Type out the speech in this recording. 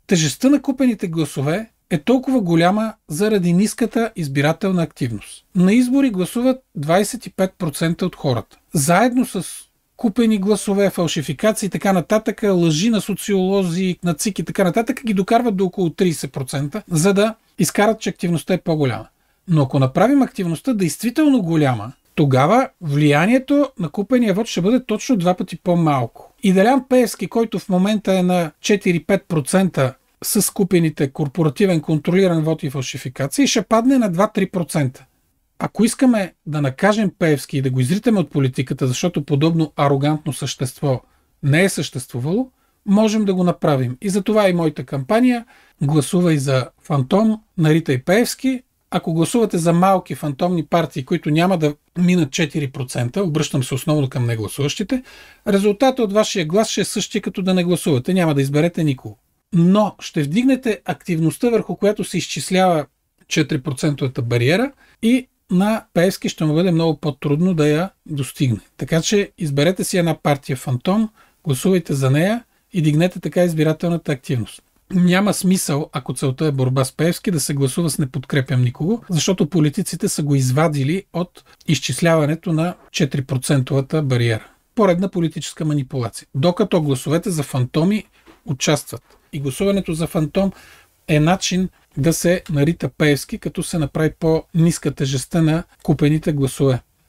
тежестта на купените гласове е толкова голяма заради ниската избирателна активност. На избори гласуват 25% от хората. Заедно с купени гласове, фалшификации и така нататък, лъжи на социолози, на ЦИК и така нататък, ги докарват до около 30%, за да изкарат, че активността е по-голяма. Но ако направим активността действително голяма, тогава влиянието на купения вод ще бъде точно 2 пъти по-малко. И Делян Пеевски, който в момента е на 4-5% с купените корпоративен контролиран вод и фалшификации, ще падне на 2-3%. Ако искаме да накажем Пеевски и да го изритаме от политиката, защото подобно арогантно същество не е съществувало, можем да го направим. И затова и моята кампания гласувай за фантом, наритай Пеевски. Ако гласувате за малки фантомни партии, които няма да минат 4%, обръщам се основно към негласуващите, резултатът от вашия глас ще е същия като да не гласувате, няма да изберете никого. Но ще вдигнете активността, върху която се изчислява 4% бариера и на Пеевски ще му бъде много по-трудно да я достигне. Така че изберете си една партия фантом, гласувайте за нея и дигнете така избирателната активност. Няма смисъл, ако целта е борба с Пеевски, да се гласува с не подкрепям никого, защото политиците са го извадили от изчисляването на 4% бариера. Поредна политическа манипулация. Докато гласовете за фантоми участват. И гласуването за фантом е начин да се нарита Пеевски, като се направи по-ниска тежестта на купените гласове.